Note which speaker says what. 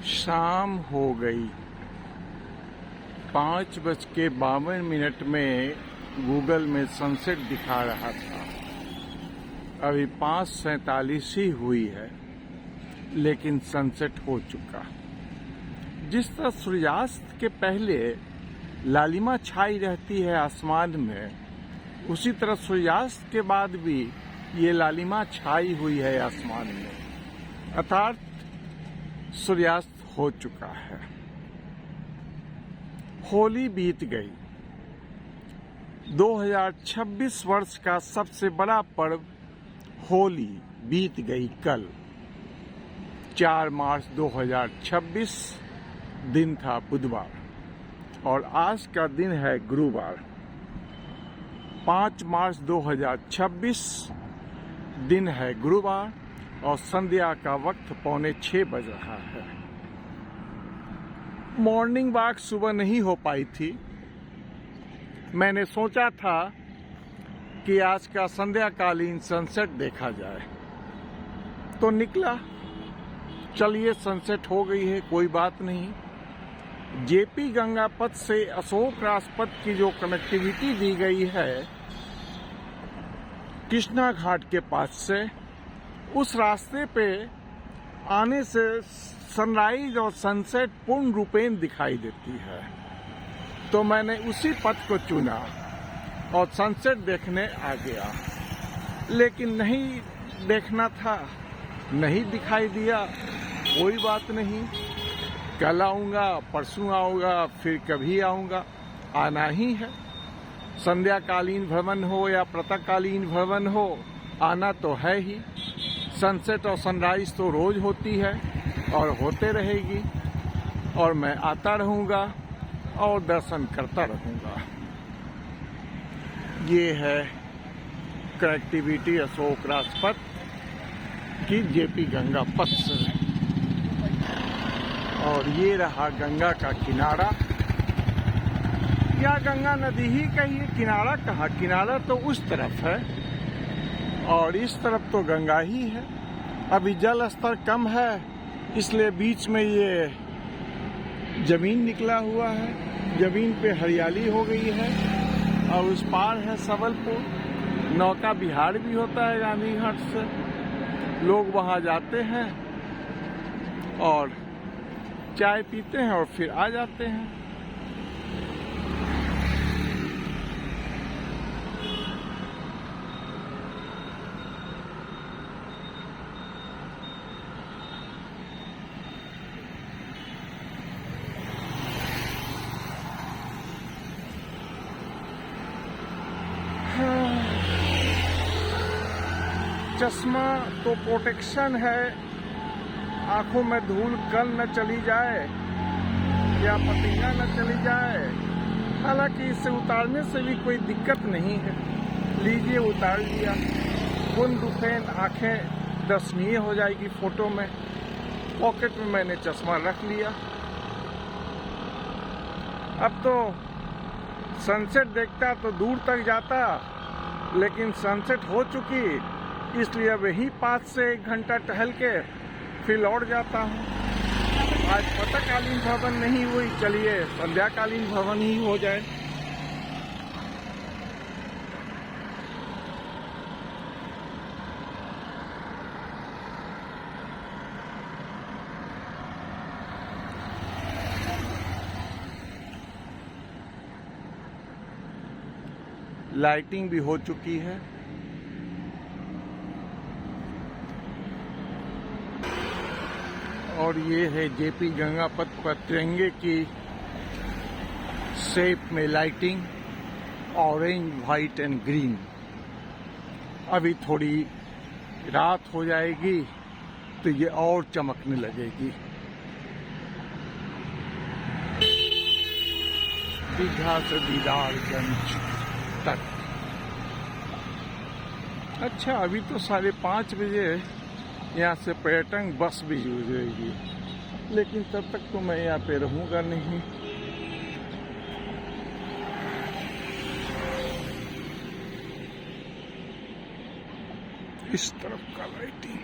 Speaker 1: शाम हो गई। 5:52 में गूगल में सनसेट दिखा रहा था। अभी 5:47 ही हुई है, लेकिन सनसेट हो चुका। जिस तरह सूर्यास्त के पहले लालिमा छाई रहती है आसमान में, उसी तरह सूर्यास्त के बाद भी ये लालिमा छाई हुई है आसमान में, अर्थात सूर्यास्त हो चुका है। होली बीत गई। 2026 वर्ष का सबसे बड़ा पर्व होली बीत गई कल। 4 मार्च 2026 दिन था बुधवार और आज का दिन है गुरुवार। 5 मार्च 2026 दिन है गुरुवार और संध्या का वक्त 5:45 बज रहा है। मॉर्निंग वॉक सुबह नहीं हो पाई थी। मैंने सोचा था कि आज का संध्याकालीन सनसेट देखा जाए, तो निकला। चलिए, सनसेट हो गई है, कोई बात नहीं। जेपी गंगा पथ से अशोक राजपथ की जो कनेक्टिविटी दी गई है कृष्णा घाट के पास से, उस रास्ते पे आने से सनराइज और सनसेट पूर्ण रूपेण दिखाई देती है। तो मैंने उसी पथ को चुना और सनसेट देखने आ गया। लेकिन नहीं देखना था, नहीं दिखाई दिया, कोई बात नहीं। कल आऊँगा, परसों आऊँगा, फिर कभी आऊँगा, आना ही है। संध्याकालीन भ्रमण हो या प्रातःकालीन भ्रमण हो, आना तो है ही। सनसेट और सनराइज तो रोज होती है और होते रहेगी, और मैं आता रहूँगा और दर्शन करता रहूँगा। ये है कनेक्टिविटी अशोक राजपथ की जेपी गंगा पथ से, और ये रहा गंगा का किनारा, या गंगा नदी ही कहिए, किनारा कहाँ, किनारा तो उस तरफ है और इस तरफ तो गंगा ही है। अभी जल स्तर कम है, इसलिए बीच में ये जमीन निकला हुआ है, जमीन पे हरियाली हो गई है। और उस पार है सबलपुर। नौका विहार भी होता है गांधी घाट से, लोग वहां जाते हैं और चाय पीते हैं और फिर आ जाते हैं। चश्मा तो प्रोटेक्शन है, आंखों में धूल कल न चली जाए या पतंगा न चली जाए। हालांकि इसे उतारने से भी कोई दिक्कत नहीं है। लीजिए, उतार लिया। पूर्ण रूपेण आंखें दर्शनीय हो जाएगी फोटो में। पॉकेट में मैंने चश्मा रख लिया। अब तो सनसेट देखता तो दूर तक जाता, लेकिन सनसेट हो चुकी, इसलिए अब यही 5 से 1 घंटा टहल के फिर लौट जाता हूँ। आज प्रातःकालीन भ्रमण नहीं हुई, चलिए संध्याकालीन भ्रमण ही हो जाए। लाइटिंग भी हो चुकी है। और ये है जेपी गंगा पथ पर तिरंगे की शेप में lighting, orange, white and green. अभी थोड़ी रात हो जाएगी तो ये और चमकने लगेगी। दीघा से दीदारगंज तक। अच्छा, अभी तो 5:30 बजे यहाँ से पर्यटन बस भी गुजरेगी, लेकिन तब तक तो मैं यहाँ पे रहूँगा नहीं। इस तरफ का लाइटिंग